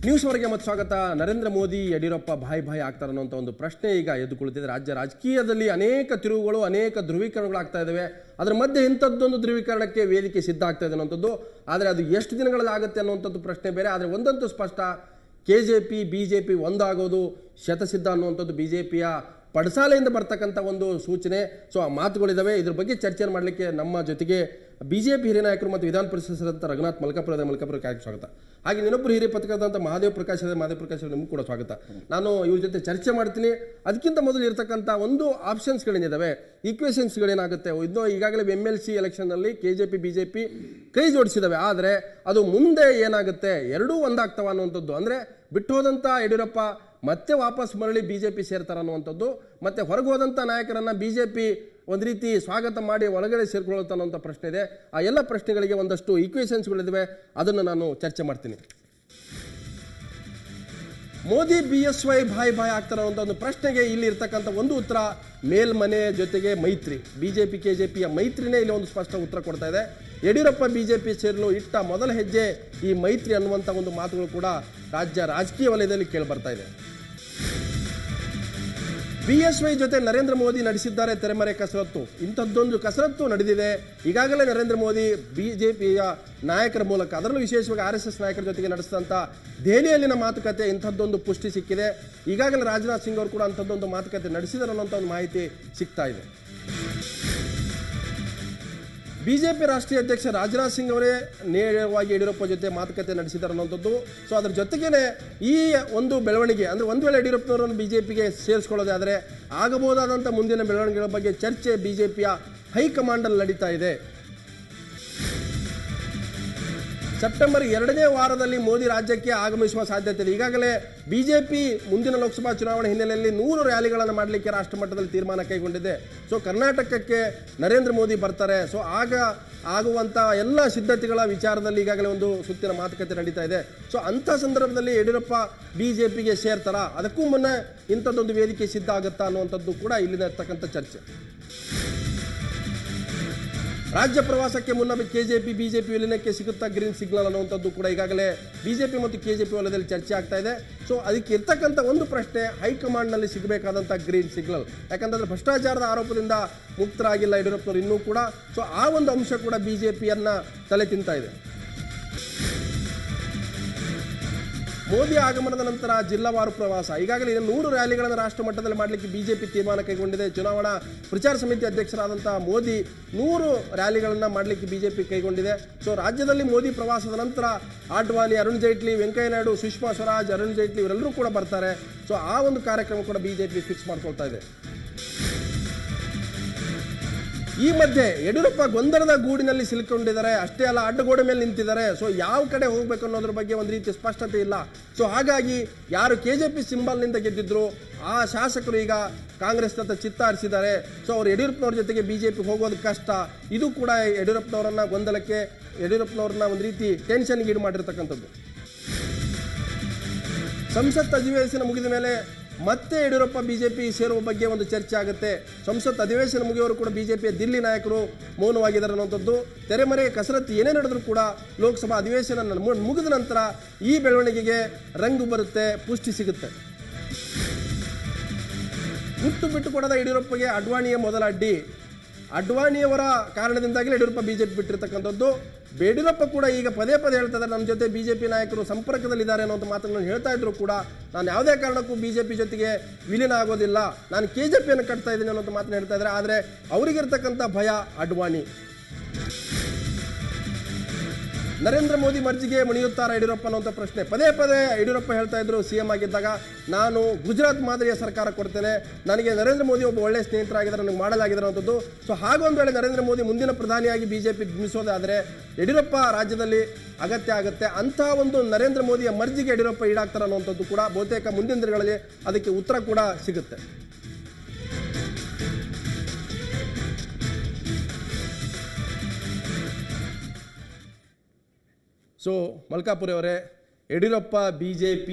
ನ್ಯೂಸ್ವರೆಗೆ ಮತ್ತು ಸ್ವಾಗತ. ನರೇಂದ್ರ ಮೋದಿ ಯಡಿಯೂರಪ್ಪ ಭಾಯಿ ಆಗ್ತಾರೆ ಅನ್ನೋಂಥ ಒಂದು ಪ್ರಶ್ನೆ ಈಗ ಎದ್ದುಕೊಳ್ಳುತ್ತಿದೆ. ರಾಜ್ಯ ರಾಜಕೀಯದಲ್ಲಿ ಅನೇಕ ತಿರುವುಗಳು, ಅನೇಕ ಧ್ರುವೀಕರಣಗಳಾಗ್ತಾ ಇದ್ದಾವೆ. ಅದರ ಮಧ್ಯೆ ಇಂಥದ್ದೊಂದು ಧ್ರುವೀಕರಣಕ್ಕೆ ವೇದಿಕೆ ಸಿದ್ಧ ಆಗ್ತಾ ಇದೆ ಅನ್ನೋಂಥದ್ದು. ಆದರೆ ಅದು ಎಷ್ಟು ದಿನಗಳಲ್ಲಿ ಆಗುತ್ತೆ ಅನ್ನುವಂಥದ್ದು ಪ್ರಶ್ನೆ ಬೇರೆ. ಆದರೆ ಒಂದಂತೂ ಸ್ಪಷ್ಟ, KJP BJP ಒಂದಾಗೋದು ಶತಸಿದ್ಧ ಅನ್ನುವಂಥದ್ದು BJPಯ ಪಡಸಾಲೆಯಿಂದ ಬರ್ತಕ್ಕಂಥ ಒಂದು ಸೂಚನೆ. ಸೊ ಆ ಮಾತುಗಳಿದ್ದಾವೆ. ಇದ್ರ ಬಗ್ಗೆ ಚರ್ಚೆಯನ್ನು ಮಾಡಲಿಕ್ಕೆ ನಮ್ಮ ಜೊತೆಗೆ BJP ಹಿರಿಯ ನಾಯಕರು ಮತ್ತು ವಿಧಾನ ಪರಿಷತ್ ಸದಸ್ಯರಾದ ರಘುನಾಥ್ ಮಲ್ಕಾಪುರ ಕಾರ್ಯಕ್ಕೆ ಸ್ವಾಗತ. ಹಾಗೆ ಇನ್ನೊಬ್ಬರು ಹಿರಿಯ ಪತ್ರಕರ್ತರಂತ ಮಹಾದೇವ್ ಪ್ರಕಾಶ್ ನಿಮಗೂ ಕೂಡ ಸ್ವಾಗತ. ನಾನು ಇವ್ರ ಜೊತೆ ಚರ್ಚೆ ಮಾಡ್ತೀನಿ. ಅದಕ್ಕಿಂತ ಮೊದಲು ಇರತಕ್ಕಂಥ ಒಂದು ಆಪ್ಷನ್ಸ್ಗಳೇನಿದ್ದಾವೆ, ಈಕ್ವೇಷನ್ಸ್ಗಳೇನಾಗುತ್ತೆ, ಇದು ಈಗಾಗಲೇ MLC ಎಲೆಕ್ಷನ್ನಲ್ಲಿ KJP BJP ಕೈ ಜೋಡಿಸಿದಾವೆ. ಆದರೆ ಅದು ಮುಂದೆ ಏನಾಗುತ್ತೆ, ಎರಡೂ ಒಂದಾಗ್ತವ ಅನ್ನುವಂಥದ್ದು. ಅಂದರೆ ಬಿಟ್ಟು ಹೋದಂಥ ಯಡಿಯೂರಪ್ಪ ಮತ್ತೆ ವಾಪಸ್ ಮರಳಿ BJP ಸೇರ್ತಾರೆ ಅನ್ನುವಂಥದ್ದು, ಮತ್ತೆ ಹೊರಗೆ ಹೋದಂಥ ನಾಯಕರನ್ನು BJP ಒಂದು ರೀತಿ ಸ್ವಾಗತ ಮಾಡಿ ಒಳಗಡೆ ಸೇರ್ಕೊಳ್ಳುತ್ತೆ ಅನ್ನೋಂಥ ಪ್ರಶ್ನೆ ಇದೆ. ಆ ಎಲ್ಲ ಪ್ರಶ್ನೆಗಳಿಗೆ ಒಂದಷ್ಟು ಈಕ್ವೇಷನ್ಸ್ಗಳಿದ್ದಾವೆ, ಅದನ್ನು ನಾನು ಚರ್ಚೆ ಮಾಡ್ತೀನಿ. ಮೋದಿ BSY ಭಾಯ್ ಆಗ್ತಾರೆ ಅನ್ನೋ ಒಂದು ಪ್ರಶ್ನೆಗೆ ಇಲ್ಲಿ ಇರ್ತಕ್ಕಂಥ ಒಂದು ಉತ್ತರ, ಮೇಲ್ಮನೆ ಜೊತೆಗೆ ಮೈತ್ರಿ, BJP KJPಯ ಮೈತ್ರಿನೇ ಇಲ್ಲಿ ಒಂದು ಸ್ಪಷ್ಟ ಉತ್ತರ ಕೊಡ್ತಾ ಇದೆ. ಯಡಿಯೂರಪ್ಪ BJP ಸೇರಲು ಇಟ್ಟ ಮೊದಲ ಹೆಜ್ಜೆ ಈ ಮೈತ್ರಿ ಅನ್ನುವಂಥ ಒಂದು ಮಾತುಗಳು ಕೂಡ ರಾಜ್ಯ ರಾಜಕೀಯ ವಲಯದಲ್ಲಿ ಕೇಳಿಬರ್ತಾ ಇದೆ. BSY ಜೊತೆ ನರೇಂದ್ರ ಮೋದಿ ನಡೆಸಿದ್ದಾರೆ ತೆರೆಮರೆ ಕಸರತ್ತು. ಇಂಥದ್ದೊಂದು ಕಸರತ್ತು ನಡೆದಿದೆ ಈಗಾಗಲೇ. ನರೇಂದ್ರ ಮೋದಿ BJPಯ ನಾಯಕರ ಮೂಲಕ, ಅದರಲ್ಲೂ ವಿಶೇಷವಾಗಿ RSS ನಾಯಕರ ಜೊತೆಗೆ ನಡೆಸಿದಂಥ ದೆಹಲಿಯಲ್ಲಿನ ಮಾತುಕತೆ ಇಂಥದ್ದೊಂದು ಪುಷ್ಟಿ ಸಿಕ್ಕಿದೆ. ಈಗಾಗಲೇ ರಾಜನಾಥ್ ಸಿಂಗ್ ಅವರು ಕೂಡ ಅಂಥದ್ದೊಂದು ಮಾತುಕತೆ ನಡೆಸಿದ್ದಾರೆ ಅನ್ನೋಂಥ ಒಂದು ಮಾಹಿತಿ ಸಿಗ್ತಾ ಇದೆ. BJP ರಾಷ್ಟ್ರೀಯ ಅಧ್ಯಕ್ಷ ರಾಜನಾಥ್ ಸಿಂಗ್ ಅವರೇ ನೇರವಾಗಿ ಯಡಿಯೂರಪ್ಪ ಜೊತೆ ಮಾತುಕತೆ ನಡೆಸಿದ್ದಾರೆ ಅನ್ನೋಂಥದ್ದು. ಸೊ ಅದ್ರ ಜೊತೆಗೇನೆ ಈ ಒಂದು ಬೆಳವಣಿಗೆ, ಅಂದರೆ ಒಂದು ವೇಳೆ ಯಡಿಯೂರಪ್ಪನವರನ್ನು BJPಗೆ ಸೇರಿಸ್ಕೊಳ್ಳೋದೇ ಆದರೆ ಆಗಬಹುದಾದಂಥ ಮುಂದಿನ ಬೆಳವಣಿಗೆಗಳ ಬಗ್ಗೆ ಚರ್ಚೆ BJPಯ ಹೈಕಮಾಂಡಲ್ಲಿ ನಡೀತಾ ಇದೆ. ಸೆಪ್ಟೆಂಬರ್ 2ನೇ ವಾರದಲ್ಲಿ ಮೋದಿ ರಾಜ್ಯಕ್ಕೆ ಆಗಮಿಸುವ ಸಾಧ್ಯತೆ ಇದೆ. ಈಗಾಗಲೇ BJP ಮುಂದಿನ ಲೋಕಸಭಾ ಚುನಾವಣೆ ಹಿನ್ನೆಲೆಯಲ್ಲಿ 100 ರ್ಯಾಲಿಗಳನ್ನು ಮಾಡಲಿಕ್ಕೆ ರಾಷ್ಟ್ರ ಮಟ್ಟದಲ್ಲಿ ತೀರ್ಮಾನ ಕೈಗೊಂಡಿದೆ. ಸೊ ಕರ್ನಾಟಕಕ್ಕೆ ನರೇಂದ್ರ ಮೋದಿ ಬರ್ತಾರೆ. ಸೊ ಆಗ ಆಗುವಂಥ ಎಲ್ಲ ಸಿದ್ಧತೆಗಳ ವಿಚಾರದಲ್ಲಿ ಈಗಾಗಲೇ ಒಂದು ಸುತ್ತಿನ ಮಾತುಕತೆ ನಡೀತಾ ಇದೆ. ಸೊ ಅಂಥ ಸಂದರ್ಭದಲ್ಲಿ ಯಡಿಯೂರಪ್ಪ BJPಗೆ ಸೇರ್ತಾರಾ, ಅದಕ್ಕೂ ಮುನ್ನ ಇಂಥದ್ದೊಂದು ವೇದಿಕೆ ಸಿದ್ಧ ಆಗುತ್ತಾ ಅನ್ನುವಂಥದ್ದು ಕೂಡ ಇಲ್ಲಿನ ಇರ್ತಕ್ಕಂಥ ಚರ್ಚೆ. ರಾಜ್ಯ ಪ್ರವಾಸಕ್ಕೆ ಮುನ್ನ KJP BJP ವಿಲೀನಕ್ಕೆ ಸಿಗುತ್ತಾ ಗ್ರೀನ್ ಸಿಗ್ನಲ್ ಅನ್ನುವಂಥದ್ದು ಕೂಡ ಈಗಾಗಲೇ BJP ಮತ್ತು KJP ವಲಯದಲ್ಲಿ ಚರ್ಚೆ ಆಗ್ತಾ ಇದೆ. ಸೊ ಅದಕ್ಕೆ ಇರ್ತಕ್ಕಂಥ ಒಂದು ಪ್ರಶ್ನೆ, ಹೈಕಮಾಂಡ್ನಲ್ಲಿ ಸಿಗಬೇಕಾದಂಥ ಗ್ರೀನ್ ಸಿಗ್ನಲ್. ಯಾಕಂತಂದರೆ ಭ್ರಷ್ಟಾಚಾರದ ಆರೋಪದಿಂದ ಮುಕ್ತರಾಗಿಲ್ಲ ಯಡಿಯೂರಪ್ಪನವರು ಇನ್ನೂ ಕೂಡ. ಸೊ ಆ ಒಂದು ಅಂಶ ಕೂಡ BJPಯನ್ನು ತಲೆ ತಿಂತಾ ಇದೆ. ಮೋದಿ ಆಗಮನದ ನಂತರ ಜಿಲ್ಲಾವಾರು ಪ್ರವಾಸ, ಈಗಾಗಲೇ 100 ರ್ಯಾಲಿಗಳನ್ನು ರಾಷ್ಟ್ರ ಮಟ್ಟದಲ್ಲಿ ಮಾಡಲಿಕ್ಕೆ BJP ತೀರ್ಮಾನ ಕೈಗೊಂಡಿದೆ. ಚುನಾವಣಾ ಪ್ರಚಾರ ಸಮಿತಿ ಅಧ್ಯಕ್ಷರಾದಂಥ ಮೋದಿ 100 ರ್ಯಾಲಿಗಳನ್ನು ಮಾಡಲಿಕ್ಕೆ BJP ಕೈಗೊಂಡಿದೆ. ಸೊ ರಾಜ್ಯದಲ್ಲಿ ಮೋದಿ ಪ್ರವಾಸದ ನಂತರ ಆಡ್ವಾನಿ, ಅರುಣ್ ಜೈಟ್ಲಿ, ವೆಂಕಯ್ಯ ನಾಯ್ಡು, ಸುಷ್ಮಾ ಸ್ವರಾಜ್, ಅರುಣ್ ಜೈಟ್ಲಿ ಇವರೆಲ್ಲರೂ ಕೂಡ ಬರ್ತಾರೆ. ಸೊ ಆ ಒಂದು ಕಾರ್ಯಕ್ರಮ ಕೂಡ BJP ಫಿಕ್ಸ್ ಮಾಡ್ಕೊಳ್ತಾ ಇದೆ. ಈ ಮಧ್ಯೆ ಯಡಿಯೂರಪ್ಪ ಗೊಂದಲದ ಗೂಡಿನಲ್ಲಿ ಸಿಲುಕೊಂಡಿದ್ದಾರೆ. ಅಷ್ಟೇ ಅಲ್ಲ, ಅಡ್ಡಗೋಡೆ ಮೇಲೆ ನಿಂತಿದ್ದಾರೆ. ಸೊ ಯಾವ ಕಡೆ ಹೋಗಬೇಕು ಅನ್ನೋದ್ರ ಬಗ್ಗೆ ಒಂದು ರೀತಿ ಸ್ಪಷ್ಟತೆ ಇಲ್ಲ. ಸೊ ಹಾಗಾಗಿ ಯಾರು KJP ಸಿಂಬಲ್ನಿಂದ ಗೆದ್ದಿದ್ರು ಆ ಶಾಸಕರು ಈಗ ಕಾಂಗ್ರೆಸ್ನತ್ತ ಚಿತ್ತ ಹರಿಸಿದ್ದಾರೆ. ಸೊ ಅವರು ಯಡಿಯೂರಪ್ಪನವ್ರ ಜೊತೆಗೆ BJP ಹೋಗೋದು ಕಷ್ಟ. ಇದು ಕೂಡ ಯಡಿಯೂರಪ್ಪನವರನ್ನ ಗೊಂದಲಕ್ಕೆ, ಯಡಿಯೂರಪ್ಪನವ್ರನ್ನ ಒಂದು ರೀತಿ ಟೆನ್ಷನ್ಗೆ ಈಡು ಮಾಡಿರ್ತಕ್ಕಂಥದ್ದು. ಸಂಸತ್ ಅಧಿವೇಶನ ಮುಗಿದ ಮೇಲೆ ಮತ್ತೆ ಯಡಿಯೂರಪ್ಪ BJP ಸೇರುವ ಬಗ್ಗೆ ಒಂದು ಚರ್ಚೆ ಆಗುತ್ತೆ. ಸಂಸತ್ ಅಧಿವೇಶನ ಮುಗಿಯೋರು ಕೂಡ BJPಯ ದಿಲ್ಲಿ ನಾಯಕರು ಮೌನವಾಗಿದ್ದಾರೆ ಅನ್ನೋಂಥದ್ದು. ತೆರೆಮರೆ ಕಸರತ್ತು ಏನೇ ನಡೆದರೂ ಕೂಡ ಲೋಕಸಭಾ ಅಧಿವೇಶನ ಮುಗಿದ ನಂತರ ಈ ಬೆಳವಣಿಗೆಗೆ ರಂಗು ಬರುತ್ತೆ, ಪುಷ್ಟಿ ಸಿಗುತ್ತೆ. ಹುಟ್ಟು ಬಿಟ್ಟು ಕೊಡದ ಯಡಿಯೂರಪ್ಪಗೆ ಅಡ್ವಾಣಿಯ ಮೊದಲ ಅಡ್ಡಿ. ಅಡ್ವಾಣಿಯವರ ಕಾರಣದಿಂದಾಗಲೇ ಯಡಿಯೂರಪ್ಪ BJP ಬಿಟ್ಟಿರ್ತಕ್ಕಂಥದ್ದು. ಯಡಿಯೂರಪ್ಪ ಕೂಡ ಈಗ ಪದೇ ಹೇಳ್ತಾ ಇದ್ದಾರೆ, ನಮ್ಮ ಜೊತೆ BJP ನಾಯಕರು ಸಂಪರ್ಕದಲ್ಲಿದ್ದಾರೆ ಅನ್ನೋಂಥ ಮಾತನ್ನು ಹೇಳ್ತಾ ಇದ್ರು ಕೂಡ ನಾನು ಯಾವುದೇ ಕಾರಣಕ್ಕೂ BJP ಜೊತೆಗೆ ವಿಲೀನ ಆಗೋದಿಲ್ಲ, ನಾನು KJPಯನ್ನು ಕಟ್ತಾ ಇದ್ದೀನಿ ಅನ್ನೋಂಥ ಮಾತನ್ನು ಹೇಳ್ತಾ ಇದ್ದಾರೆ. ಆದರೆ ಅವರಿಗಿರ್ತಕ್ಕಂಥ ಭಯ ಅಡ್ವಾಣಿ. ನರೇಂದ್ರ ಮೋದಿ ಮರ್ಜಿಗೆ ಮಣಿಯುತ್ತಾರ ಯಡಿಯೂರಪ್ಪ ಅನ್ನೋಂಥ ಪ್ರಶ್ನೆ ಪದೇ ಯಡಿಯೂರಪ್ಪ ಹೇಳ್ತಾ ಇದ್ರು. CM ಆಗಿದ್ದಾಗ ನಾನು ಗುಜರಾತ್ ಮಾದರಿಯ ಸರ್ಕಾರ ಕೊಡ್ತೇನೆ, ನನಗೆ ನರೇಂದ್ರ ಮೋದಿ ಒಬ್ಬ ಒಳ್ಳೆಯ ಸ್ನೇಹಿತರಾಗಿದ್ದಾರೆ, ನನಗೆ ಮಾಡಲಾಗಿದ್ದಾರೆ ಅನ್ನೋಂಥದ್ದು. ಸೊ ಹಾಗೊಂದು ವೇಳೆ ನರೇಂದ್ರ ಮೋದಿ ಮುಂದಿನ ಪ್ರಧಾನಿಯಾಗಿ BJP ಧುಮಿಸೋದಾದರೆ ಯಡಿಯೂರಪ್ಪ ರಾಜ್ಯದಲ್ಲಿ ಅಗತ್ಯ ಆಗುತ್ತೆ. ಅಂಥ ಒಂದು ನರೇಂದ್ರ ಮೋದಿಯ ಮರ್ಜಿಗೆ ಯಡಿಯೂರಪ್ಪ ಈಡಾಗ್ತಾರೆ ಅನ್ನುವಂಥದ್ದು ಕೂಡ ಬಹುತೇಕ ಮುಂದಿನ ದಿನಗಳಲ್ಲಿ ಅದಕ್ಕೆ ಉತ್ತರ ಕೂಡ ಸಿಗುತ್ತೆ. ಸೊ ಮಲ್ಕಾಪುರಿ ಅವರೇ, ಯಡಿಯೂರಪ್ಪ BJP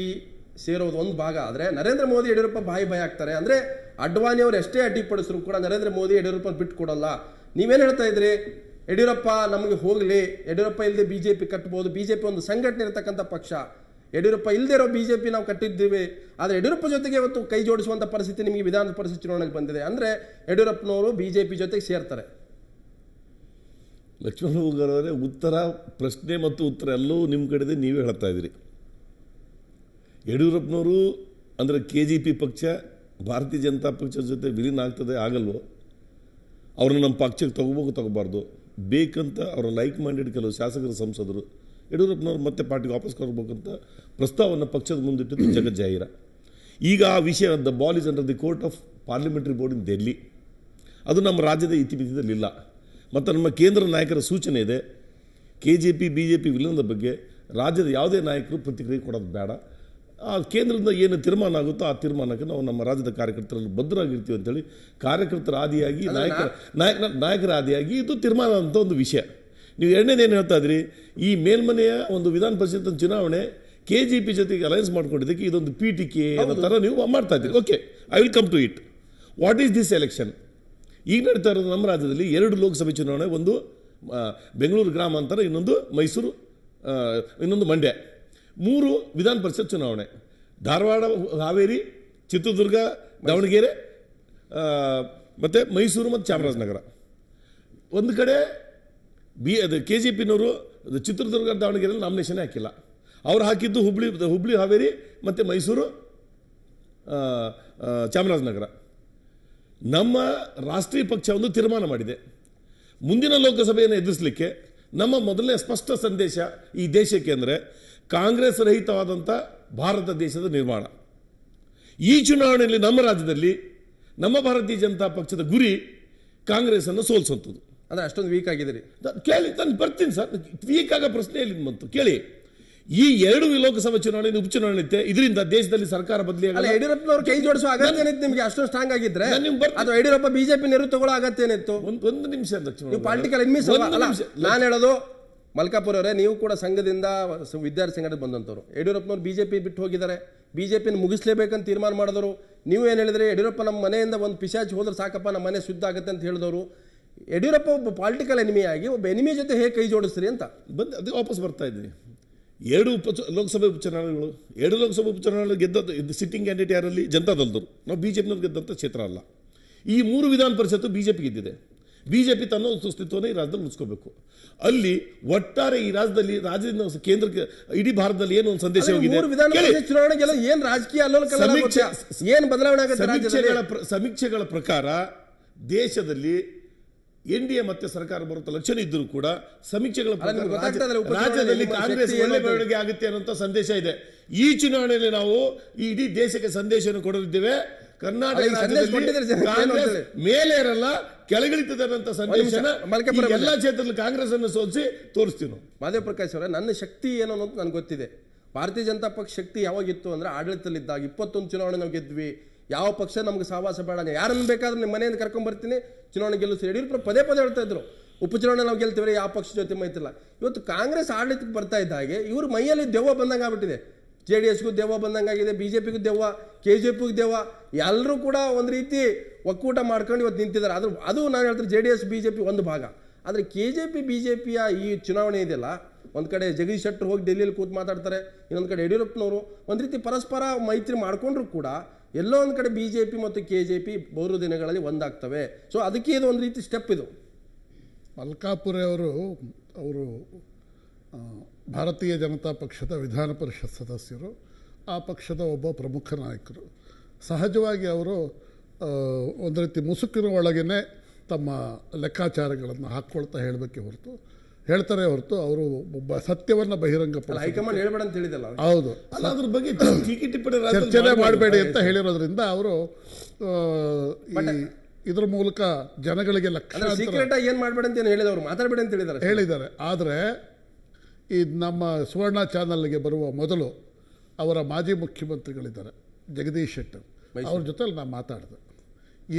ಸೇರೋದು ಒಂದು ಭಾಗ ಆದರೆ ನರೇಂದ್ರ ಮೋದಿ ಯಡಿಯೂರಪ್ಪ ಭಾಯಿ ಆಗ್ತಾರೆ. ಅಂದರೆ ಅಡ್ವಾಣಿ ಅವರು ಎಷ್ಟೇ ಅಡ್ಡಿಪಡಿಸಿದ್ರು ಕೂಡ ನರೇಂದ್ರ ಮೋದಿ ಯಡಿಯೂರಪ್ಪ ಬಿಟ್ಟು ಕೊಡಲ್ಲ. ನೀವೇನು ಹೇಳ್ತಾ ಇದ್ರಿ, ಯಡಿಯೂರಪ್ಪ ನಮಗೆ ಹೋಗಲಿ, ಯಡಿಯೂರಪ್ಪ ಇಲ್ಲದೆ BJP ಕಟ್ಟಬಹುದು, BJP ಒಂದು ಸಂಘಟನೆ ಇರತಕ್ಕಂಥ ಪಕ್ಷ, ಯಡಿಯೂರಪ್ಪ ಇಲ್ಲದೆ ಇರೋ ಬಿಜೆಪಿ ನಾವು ಕಟ್ಟಿದ್ದೀವಿ, ಆದರೆ ಯಡಿಯೂರಪ್ಪ ಜೊತೆಗೆ ಇವತ್ತು ಕೈ ಜೋಡಿಸುವಂಥ ಪರಿಸ್ಥಿತಿ ನಿಮಗೆ ವಿಧಾನ ಪರಿಷತ್ ಚುನಾವಣೆಗೆ ಬಂದಿದೆ ಅಂದರೆ ಯಡಿಯೂರಪ್ಪನವರು ಬಿಜೆಪಿ ಜೊತೆಗೆ ಸೇರ್ತಾರೆ. ಲಕ್ಷ್ಮಣ ಅವರೇ, ಉತ್ತರ ಪ್ರಶ್ನೆ ಮತ್ತು ಉತ್ತರ ಎಲ್ಲವೂ ನಿಮ್ಮ ಕಡೆದೆ, ನೀವೇ ಹೇಳ್ತಾ ಇದ್ದೀರಿ. ಯಡಿಯೂರಪ್ಪನವರು ಅಂದರೆ KJP ಪಕ್ಷ ಭಾರತೀಯ ಜನತಾ ಪಕ್ಷದ ಜೊತೆ ವಿಲೀನ ಆಗ್ತದೆ ಆಗಲ್ವೋ, ಅವ್ರನ್ನ ನಮ್ಮ ಪಕ್ಷಕ್ಕೆ ತಗೋಬಾರ್ದು, ಬೇಕಂತ ಅವರ ಲೈಕ್ ಮೈಂಡೆಡ್ ಕೆಲವು ಶಾಸಕರು ಸಂಸದರು ಯಡಿಯೂರಪ್ಪನವ್ರು ಮತ್ತೆ ಪಾರ್ಟಿಗೆ ವಾಪಸ್ ಕೊಡ್ಬೇಕಂತ ಪ್ರಸ್ತಾವವನ್ನು ಪಕ್ಷದ ಮುಂದಿಟ್ಟಿದ್ದು ಜಗಜ್ಜಾಹಿರ. ಈಗ ಆ ವಿಷಯ the ball is under the court of parliamentary board in Delhi. ಅದು ನಮ್ಮ ರಾಜ್ಯದ ಇತಿಮಿತಿಯಲ್ಲಿಲ್ಲ. ಮತ್ತು ನಮ್ಮ ಕೇಂದ್ರ ನಾಯಕರ ಸೂಚನೆ ಇದೆ, KJP BJP ವಿಲೀನದ ಬಗ್ಗೆ ರಾಜ್ಯದ ಯಾವುದೇ ನಾಯಕರು ಪ್ರತಿಕ್ರಿಯೆ ಕೊಡೋದು ಬೇಡ. ಆ ಕೇಂದ್ರದಿಂದ ಏನು ತೀರ್ಮಾನ ಆಗುತ್ತೋ ಆ ತೀರ್ಮಾನಕ್ಕೆ ನಾವು ನಮ್ಮ ರಾಜ್ಯದ ಕಾರ್ಯಕರ್ತರಲ್ಲಿ ಬದ್ಧರಾಗಿರ್ತೀವಿ ಅಂತೇಳಿ ಕಾರ್ಯಕರ್ತರ ಆದಿಯಾಗಿ ನಾಯಕರ ಆದಿಯಾಗಿ ಇದು ತೀರ್ಮಾನ ಅಂತ ಒಂದು ವಿಷಯ. ನೀವು ಎರಡನೇದೇನು ಹೇಳ್ತಾ ಇದ್ರಿ, ಈ ಮೇಲ್ಮನೆಯ ಒಂದು ವಿಧಾನ ಪರಿಷತ್ ಚುನಾವಣೆ KJP ಜೊತೆಗೆ ಅಲಯನ್ಸ್ ಮಾಡ್ಕೊಂಡಿದ್ದಕ್ಕೆ ಇದೊಂದು ಪೀಠಿಕೆ ಅನ್ನೋ ಥರ ನೀವು ಮಾಡ್ತಾ ಇದ್ದೀರಿ. Okay, I will come to it. What is this election? ಈಗ ನಡೀತಾ ಇರೋದು ನಮ್ಮ ರಾಜ್ಯದಲ್ಲಿ 2 ಲೋಕಸಭೆ ಚುನಾವಣೆ, ಒಂದು ಬೆಂಗಳೂರು ಗ್ರಾಮಾಂತರ, ಇನ್ನೊಂದು ಮೈಸೂರು, ಇನ್ನೊಂದು ಮಂಡ್ಯ. 3 ವಿಧಾನ ಪರಿಷತ್ ಚುನಾವಣೆ, ಧಾರವಾಡ, ಹಾವೇರಿ, ಚಿತ್ರದುರ್ಗ, ದಾವಣಗೆರೆ ಮತ್ತು ಮೈಸೂರು ಮತ್ತು ಚಾಮರಾಜನಗರ. ಒಂದು ಕಡೆ KJPನವರು ಚಿತ್ರದುರ್ಗ ದಾವಣಗೆರೆಯಲ್ಲಿ ನಾಮಿನೇಷನ್ ಹಾಕಿಲ್ಲ, ಅವ್ರು ಹಾಕಿದ್ದು ಹುಬ್ಳಿ ಹಾವೇರಿ ಮತ್ತು ಮೈಸೂರು, ಚಾಮರಾಜನಗರ. ನಮ್ಮ ರಾಷ್ಟ್ರೀಯ ಪಕ್ಷ ಒಂದು ತೀರ್ಮಾನ ಮಾಡಿದೆ, ಮುಂದಿನ ಲೋಕಸಭೆಯನ್ನು ಎದುರಿಸಲಿಕ್ಕೆ ನಮ್ಮ ಮೊದಲನೇ ಸ್ಪಷ್ಟ ಸಂದೇಶ ಈ ದೇಶಕ್ಕೆ ಅಂದರೆ ಕಾಂಗ್ರೆಸ್ ರಹಿತವಾದಂಥ ಭಾರತ ದೇಶದ ನಿರ್ಮಾಣ. ಈ ಚುನಾವಣೆಯಲ್ಲಿ ನಮ್ಮ ರಾಜ್ಯದಲ್ಲಿ ನಮ್ಮ ಭಾರತೀಯ ಜನತಾ ಪಕ್ಷದ ಗುರಿ ಕಾಂಗ್ರೆಸ್ಸನ್ನು ಸೋಲಿಸುವಂಥದ್ದು. ಅಂದರೆ ಅಷ್ಟೊಂದು ವೀಕ್ ಆಗಿದ್ದೀರಿ? ಕೇಳಿ, ನಾನು ಬರ್ತೀನಿ ಸರ್. ವೀಕ್ ಆಗೋ ಪ್ರಶ್ನೆ ಎಲ್ಲಿ ಬಂತು ಕೇಳಿ. ಈ 2 ಲೋಕಸಭಾ ಚುನಾವಣೆ ಉಪಚುನಾವಣೆ ಇತ್ತೆ, ಇದರಿಂದ ದೇಶದಲ್ಲಿ ಸರ್ಕಾರ ಬದಲಿಯಾಗಲ್ಲ. ಯಡಿಯೂರಪ್ಪನವರು ಕೈ ಜೋಡಿಸುವ ಅಗತ್ಯ ಏನಿತ್ತು ನಿಮಗೆ? ಅಷ್ಟೊಂದು ಸ್ಟ್ರಾಂಗ್ ಆಗಿದ್ರೆ ಅಥವಾ ಯಡಿಯೂರಪ್ಪ BJP ನೆರವು ತಗೊಳ್ಳೋ ಅಗತ್ಯ ಏನಿತ್ತು? ಒಂದು ನಿಮಿಷ ನೀವು ಪಾಲಿಟಿಕಲ್ ಎನಿಮೀಸ್ ಅಲ್ಲ. ನಾನು ಹೇಳೋದು ಮಲ್ಕಾಪುರ ಅವರೇ, ನೀವು ಕೂಡ ಸಂಘದಿಂದ ವಿದ್ಯಾರ್ಥಿ ಸಂಘಟನೆ ಬಂದಂಥವ್ರು. ಯಡಿಯೂರಪ್ಪನವರು BJP ಬಿಟ್ಟು ಹೋಗಿದ್ದಾರೆ, BJP ಮುಗಿಸ್ಲೇಬೇಕಂತ ತೀರ್ಮಾನ ಮಾಡಿದವರು. ನೀವು ಏನು ಹೇಳಿದ್ರೆ, ಯಡಿಯೂರಪ್ಪ ನಮ್ಮ ಮನೆಯಿಂದ ಒಂದು ಪಿಶಾಚಿ ಹೋದ್ರೆ ಸಾಕಪ್ಪ, ನಮ್ಮ ಮನೆ ಶುದ್ಧ ಆಗುತ್ತೆ ಅಂತ ಹೇಳಿದವರು. ಯಡಿಯೂರಪ್ಪ ಒಬ್ಬ ಪಾಲಿಟಿಕಲ್ ಎನಿಮಿ ಆಗಿ ಒಬ್ಬ ಎನಿಮಿ ಜೊತೆ ಹೇಗೆ ಕೈ ಜೋಡಿಸ್ರಿ ಅಂತ ಅದೇ ವಾಪಸ್ ಬರ್ತಾ ಇದ್ದೀನಿ. 2 ಲೋಕಸಭೆ ಉಪಚುನಾವಣೆಗಳು, 2 ಲೋಕಸಭೆ ಉಪಚುನಾವಣೆ ಗೆದ್ದ ಸಿಟ್ಟಿಂಗ್ ಕ್ಯಾಂಡಿಡೇಟ್ ಯಾರಲ್ಲಿ? ಜನತಾದಳದವರು. ನಾವು BJPನವ್ರು ಗೆದ್ದಂಥ ಕ್ಷೇತ್ರ ಅಲ್ಲ. ಈ 3 ವಿಧಾನ ಪರಿಷತ್ತು BJP ಗೆದ್ದಿದೆ. BJP ತನ್ನ ಅಸ್ತಿತ್ವವನ್ನು ಈ ರಾಜ್ಯದಲ್ಲಿ ಉಳಿಸ್ಕೋಬೇಕು. ಅಲ್ಲಿ ಒಟ್ಟಾರೆ ಈ ರಾಜ್ಯದಲ್ಲಿ ರಾಜ್ಯದಿಂದ ಕೇಂದ್ರಕ್ಕೆ ಇಡೀ ಭಾರತದಲ್ಲಿ ಏನು ಒಂದು ಸಂದೇಶ ಹೋಗಿದೆ? ಏನು ರಾಜಕೀಯ ಏನು ಬದಲಾವಣೆ ಆಗುತ್ತೆ? ಸಮೀಕ್ಷೆಗಳ ಪ್ರಕಾರ ದೇಶದಲ್ಲಿ NDA ಮತ್ತೆ ಸರ್ಕಾರ ಬರುವಂತ ಲಕ್ಷಣ ಇದ್ದರೂ ಕೂಡ ಸಮೀಕ್ಷೆಗಳ ರಾಜ್ಯದಲ್ಲಿ ಕಾಂಗ್ರೆಸ್ ಒಳ್ಳೆ ಬೆಳವಣಿಗೆ ಆಗುತ್ತೆ ಅನ್ನೋ ಸಂದೇಶ ಇದೆ. ಈ ಚುನಾವಣೆಯಲ್ಲಿ ನಾವು ಇಡೀ ದೇಶಕ್ಕೆ ಸಂದೇಶವನ್ನು ಕೊಡಲಿದ್ದೇವೆ. ಕರ್ನಾಟಕ ಕಾಂಗ್ರೆಸ್ ಮೇಲೆ ಇರಲ್ಲ, ಕೆಳಗಿಳಿತದೆ ಅನ್ನೋ ಸಂದೇಶನ ಎಲ್ಲ ಕ್ಷೇತ್ರದಲ್ಲಿ ಕಾಂಗ್ರೆಸ್ ಅನ್ನು ಸೋಲಿಸಿ ತೋರಿಸ್ತೀವಿ ನಾವು. ಮಾದೇವ್ ಪ್ರಕಾಶ್ ಅವರೇ, ನನ್ನ ಶಕ್ತಿ ಏನು ಅನ್ನೋದು ನನಗೆ ಗೊತ್ತಿದೆ. ಭಾರತೀಯ ಜನತಾ ಪಕ್ಷ ಶಕ್ತಿ ಯಾವಾಗಿತ್ತು ಅಂದ್ರೆ ಆಡಳಿತದಲ್ಲಿದ್ದಾಗ 21 ಚುನಾವಣೆ ನಾವು ಗೆದ್ವಿ. ಯಾವ ಪಕ್ಷ ನಮ್ಗೆ ಸಹವಾಸ ಬೇಡ, ಯಾರನ್ನು ಬೇಕಾದ್ರೆ ನಿಮ್ಮ ಮನೆಯಿಂದ ಕರ್ಕೊಂಡ್ಬರ್ತೀನಿ, ಚುನಾವಣೆ ಗೆಲ್ಲಿಸಿ. ಯಡಿಯೂರಪ್ಪ ಪದೇ ಹೇಳ್ತಾ ಇದ್ರು, ಉಪಚುನಾವಣೆ ನಾವು ಗೆಲ್ತೀವಿ, ಯಾವ ಪಕ್ಷ ಜೊತೆ ಮೈತಿಲ್ಲ. ಇವತ್ತು ಕಾಂಗ್ರೆಸ್ ಆಡಳಿತಕ್ಕೆ ಬರ್ತಾ ಇದ್ದಾಗೆ ಇವರು ಮೈಯಲ್ಲಿ ದೆವ್ವ ಬಂದಂಗೆ ಆಗ್ಬಿಟ್ಟಿದೆ. JDSಗೂ ದೆವ್ವ ಬಂದಂಗಾಗಿದೆ, BJPಗೂ ದೆವ್ವ, KJPಗೂ ದೆವ್ವ, ಎಲ್ಲರೂ ಕೂಡ ಒಂದು ರೀತಿ ಒಕ್ಕೂಟ ಮಾಡ್ಕೊಂಡು ಇವತ್ತು ನಿಂತಿದ್ದಾರೆ. ಅದು ನಾನು ಹೇಳ್ತಾರೆ JDS BJP ಒಂದು ಭಾಗ. ಆದರೆ KJP BJPಯ ಈ ಚುನಾವಣೆ ಇದೆಯಲ್ಲ, ಒಂದು ಕಡೆ ಜಗದೀಶ್ ಶೆಟ್ಟರ್ ಹೋಗಿ ಡೆಲ್ಲಿಯಲ್ಲಿ ಕೂತು ಮಾತಾಡ್ತಾರೆ, ಇನ್ನೊಂದು ಕಡೆ ಯಡಿಯೂರಪ್ಪನವರು ಒಂದು ರೀತಿ ಪರಸ್ಪರ ಮೈತ್ರಿ ಮಾಡಿಕೊಂಡ್ರು ಕೂಡ ಎಲ್ಲೋ ಒಂದು ಕಡೆ BJP ಮತ್ತು KJP ಬರುವ ದಿನಗಳಲ್ಲಿ ಒಂದಾಗ್ತವೆ. ಸೊ ಅದಕ್ಕೆ ಇದು ಒಂದು ರೀತಿ ಸ್ಟೆಪ್. ಇದು ಮಲ್ಕಾಪುರೆ ಅವರು ಭಾರತೀಯ ಜನತಾ ಪಕ್ಷದ ವಿಧಾನ ಪರಿಷತ್ ಸದಸ್ಯರು, ಆ ಪಕ್ಷದ ಒಬ್ಬ ಪ್ರಮುಖ ನಾಯಕರು. ಸಹಜವಾಗಿ ಅವರು ಒಂದು ರೀತಿ ಮುಸುಕಿನ ಒಳಗೇ ತಮ್ಮ ಲೆಕ್ಕಾಚಾರಗಳನ್ನು ಹಾಕ್ಕೊಳ್ತಾ ಹೇಳ್ತಾರೆ ಹೊರತು ಅವರು ಒಬ್ಬ ಸತ್ಯವನ್ನು ಬಹಿರಂಗಪಡಿಸಿ ಹೈಕಮಾಂಡ್ ಹೇಳ್ಬೇಡ ಅಂತ ಹೇಳಿದಲ್ಲ. ಹೌದು, ಅದ್ರ ಬಗ್ಗೆ ಚರ್ಚೆನೇ ಮಾಡಬೇಡಿ ಅಂತ ಹೇಳಿರೋದ್ರಿಂದ ಅವರು ಇದ್ರ ಮೂಲಕ ಜನಗಳಿಗೆ ಏನು ಮಾಡಬೇಡ ಅಂತ ಹೇಳಿದವರು ಮಾತಾಡಬೇಡಿ ಅಂತ ಹೇಳಿದ್ದಾರೆ. ಆದರೆ ಈ ನಮ್ಮ ಸುವರ್ಣ ಚಾನಲ್ಗೆ ಬರುವ ಮೊದಲು ಅವರ ಮಾಜಿ ಮುಖ್ಯಮಂತ್ರಿಗಳಿದ್ದಾರೆ ಜಗದೀಶ್ ಶೆಟ್ಟರ್, ಅವ್ರ ಜೊತೆಲಿ ನಾನು ಮಾತಾಡಿದೆ.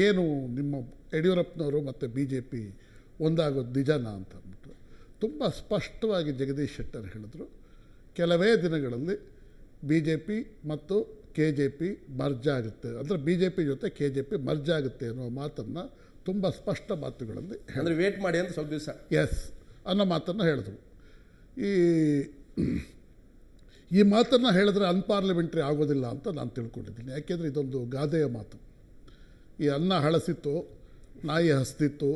ಏನು ನಿಮ್ಮ ಯಡಿಯೂರಪ್ಪನವರು ಮತ್ತು BJP ಒಂದಾಗೋದು ನಿಜನಾ ಅಂತ ಅಂದ್ಬಿಟ್ಟು ತುಂಬ ಸ್ಪಷ್ಟವಾಗಿ ಜಗದೀಶ್ ಶೆಟ್ಟರ್ ಹೇಳಿದ್ರು. ಕೆಲವೇ ದಿನಗಳಲ್ಲಿ BJP ಮತ್ತು KJP ಮರ್ಜ್ ಆಗುತ್ತೆ, ಅಂದರೆ BJP ಜೊತೆ KJP ಮರ್ಜ್ ಆಗುತ್ತೆ ಅನ್ನೋ ಮಾತನ್ನು ತುಂಬ ಸ್ಪಷ್ಟ ಮಾತುಗಳಲ್ಲಿ ಅಂದರೆ ವೇಟ್ ಮಾಡಿ ಅಂತ ಸ್ವಲ್ಪ ದಿವಸ ಅನ್ನೋ ಮಾತನ್ನು ಹೇಳಿದ್ರು. ಈ ಮಾತನ್ನು ಹೇಳಿದ್ರೆ ಅನ್ಪಾರ್ಲಿಮೆಂಟ್ರಿ ಆಗೋದಿಲ್ಲ ಅಂತ ನಾನು ತಿಳ್ಕೊಂಡಿದ್ದೀನಿ. ಯಾಕೆಂದರೆ ಇದೊಂದು ಗಾದೆಯ ಮಾತು. ಈ ಅನ್ನ ಹಳಸಿತ್ತು, ನಾಯಿ ಹಸ್ತಿತ್ತು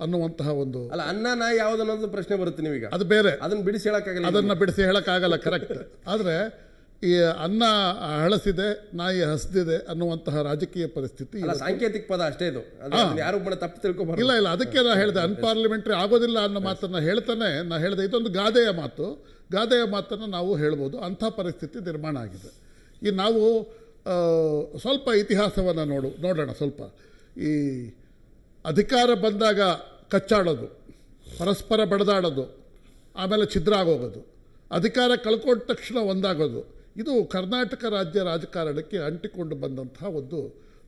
ಅನ್ನುವಂತಹ ಒಂದು, ಅಲ್ಲ, ಅನ್ನ ನಾಯಿ ಯಾವ್ದು ಅನ್ನೋದು ಪ್ರಶ್ನೆ ಬರುತ್ತೆ ನೀವೀಗ. ಅದು ಬೇರೆ, ಅದನ್ನ ಬಿಡಿಸಿ ಹೇಳಕ್ಕಾಗಲ್ಲ. ಅದನ್ನು ಬಿಡಿಸಿ ಹೇಳೋಕ್ಕಾಗಲ್ಲ, ಕರೆಕ್ಟ್. ಆದರೆ ಈ ಅನ್ನ ಹಳಸಿದೆ, ನಾಯಿ ಹಸ್ದಿದೆ ಅನ್ನುವಂತಹ ರಾಜಕೀಯ ಪರಿಸ್ಥಿತಿ ಅಲ್ಲ, ಸಾಂಕೇತಿಕ ಪದ ಅಷ್ಟೇ ಇದು. ಯಾರು ಕೂಡ ತಪ್ಪು ತಿಳ್ಕೊಬಾರ್ದು. ಇಲ್ಲ ಇಲ್ಲ, ಅದಕ್ಕೆ ನಾನು ಹೇಳಿದೆ ಅನ್ಪಾರ್ಲಿಮೆಂಟ್ರಿ ಆಗೋದಿಲ್ಲ ಅನ್ನೋ ಮಾತನ್ನು ಹೇಳ್ತಾನೆ ನಾನು ಹೇಳಿದೆ ಇದೊಂದು ಗಾದೆಯ ಮಾತು. ಗಾದೆಯ ಮಾತನ್ನು ನಾವು ಹೇಳ್ಬೋದು. ಅಂಥ ಪರಿಸ್ಥಿತಿ ನಿರ್ಮಾಣ ಆಗಿದೆ. ಈ ನಾವು ಸ್ವಲ್ಪ ಇತಿಹಾಸವನ್ನು ನೋಡೋಣ. ಸ್ವಲ್ಪ ಈ ಅಧಿಕಾರ ಬಂದಾಗ ಕಚ್ಚಾಡೋದು, ಪರಸ್ಪರ ಬಡದಾಡೋದು, ಆಮೇಲೆ ಛಿದ್ರ ಆಗೋಗೋದು, ಅಧಿಕಾರ ಕಳ್ಕೊಂಡ ತಕ್ಷಣ ಒಂದಾಗೋದು, ಇದು ಕರ್ನಾಟಕ ರಾಜ್ಯ ರಾಜಕಾರಣಕ್ಕೆ ಅಂಟಿಕೊಂಡು ಬಂದಂತಹ ಒಂದು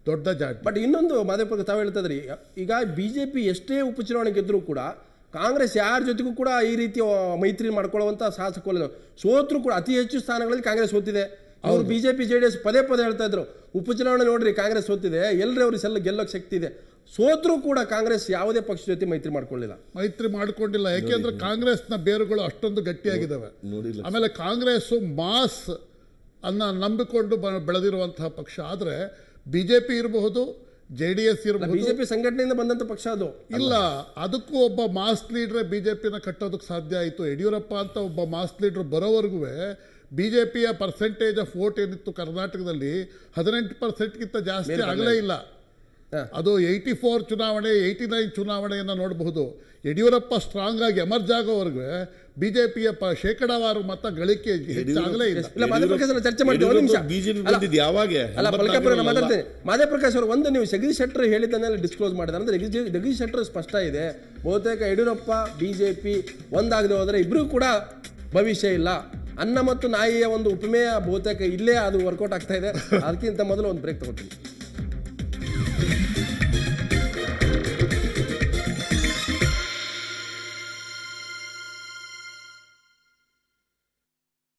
ದೊಡ್ಡ ಜಾತಿ. ಬಟ್ ಇನ್ನೊಂದು ಮಾದೇಪುರ ತಾವು ಹೇಳ್ತದ್ರಿ, ಈಗ ಬಿಜೆಪಿ ಎಷ್ಟೇ ಉಪಚುನಾವಣೆ ಗೆದ್ರೂ ಕೂಡ ಕಾಂಗ್ರೆಸ್ ಯಾರ ಜೊತೆಗೂ ಕೂಡ ಈ ರೀತಿ ಮೈತ್ರಿ ಮಾಡ್ಕೊಳ್ಳುವಂತ ಸಾಹಸಕ್ಕೋಲಿಲ್ಲ. ಸೋತ್ರು ಕೂಡ ಅತಿ ಹೆಚ್ಚು ಸ್ಥಾನಗಳಲ್ಲಿ ಕಾಂಗ್ರೆಸ್ ಸೋತಿದೆ. ಅವರು ಬಿಜೆಪಿ ಜೆಡಿಎಸ್ ಪದೇ ಹೇಳ್ತಾ ಇದ್ರು, ಉಪಚುನಾವಣೆ ನೋಡ್ರಿ ಕಾಂಗ್ರೆಸ್ ಸೋತಿದೆ, ಎಲ್ಲರೂ ಅವ್ರಿಗೆ ಗೆಲ್ಲೋಕೆ ಶಕ್ತಿ ಇದೆ. ಸೋತ್ರು ಕೂಡ ಕಾಂಗ್ರೆಸ್ ಯಾವುದೇ ಪಕ್ಷ ಜೊತೆ ಮೈತ್ರಿ ಮಾಡ್ಕೊಂಡಿಲ್ಲ. ಯಾಕೆಂದ್ರೆ ಕಾಂಗ್ರೆಸ್ನ ಬೇರುಗಳು ಅಷ್ಟೊಂದು ಗಟ್ಟಿಯಾಗಿದ್ದಾವೆ. ಆಮೇಲೆ ಕಾಂಗ್ರೆಸ್ ಮಾಸ್ ಅನ್ನ ನಂಬಿಕೊಂಡು ಬೆಳೆದಿರುವಂತಹ ಪಕ್ಷ. ಆದರೆ ಬಿಜೆಪಿ ಇರಬಹುದು, JDS ಇರಬಹುದು, ಬಿಜೆಪಿ ಸಂಘಟನೆಯಿಂದ ಬಂದಂತ ಪಕ್ಷ ಅದು ಇಲ್ಲ. ಅದಕ್ಕೂ ಒಬ್ಬ ಮಾಸ್ ಲೀಡ್ರೆ ಬಿಜೆಪಿನ ಕಟ್ಟೋದಕ್ಕೆ ಸಾಧ್ಯ ಆಯಿತು. ಯಡಿಯೂರಪ್ಪ ಅಂತ ಒಬ್ಬ ಮಾಸ್ ಲೀಡರ್ ಬರೋವರೆಗೂ ಬಿಜೆಪಿಯ ಪರ್ಸೆಂಟೇಜ್ ಆಫ್ ವೋಟ್ ಏನಿತ್ತು ಕರ್ನಾಟಕದಲ್ಲಿ 18% ಜಾಸ್ತಿ ಆಗಲೇ ಇಲ್ಲ. ಅದು 84 ಚುನಾವಣೆ, 89 ಚುನಾವಣೆಯನ್ನು ನೋಡಬಹುದು. ಯಡಿಯೂರಪ್ಪ ಸ್ಟ್ರಾಂಗ್ ಆಗಿ ಎಮರ್ಜ್ ಆಗೋವರೆಗೂ ಬಿಜೆಪಿಯ ಶೇಕಡಾವಾರು ಮತ ಗಳಿಕೆ ಹೆಚ್ಚಾಗಲೇ ಇಲ್ಲ. ಚರ್ಚೆ ಮಾಡ್ತೀವಿ. ಅಲ್ಲ, ಮಾದೇಪ್ರಕಾಶ್ ಅವರು ಒಂದು ನೀವು ಜಗದೀಶ್ ಶೆಟ್ಟರ್ ಹೇಳಿದ್ದನ್ನೆಲ್ಲ ಡಿಸ್ಕ್ಲೋಸ್ ಮಾಡಿದ್ದಾರೆ. ಅಂದ್ರೆ ಜಗದೀಶ್ ಶೆಟ್ಟರ್ ಸ್ಪಷ್ಟ ಇದೆ, ಬಹುತೇಕ ಯಡಿಯೂರಪ್ಪ ಬಿಜೆಪಿ ಒಂದಾಗದೆ ಹೋದರೆ ಇಬ್ಬರೂ ಕೂಡ ಭವಿಷ್ಯ ಇಲ್ಲ. ಅನ್ನ ಮತ್ತು ನಾಯಿಯ ಒಂದು ಉಪಮೇಯ ಬಹುತೇಕ ಇಲ್ಲೇ ಅದು ವರ್ಕೌಟ್ ಆಗ್ತಾ ಇದೆ. ಅದಕ್ಕಿಂತ ಮೊದಲು ಒಂದು ಬ್ರೇಕ್ ತಗೋತೀನಿ.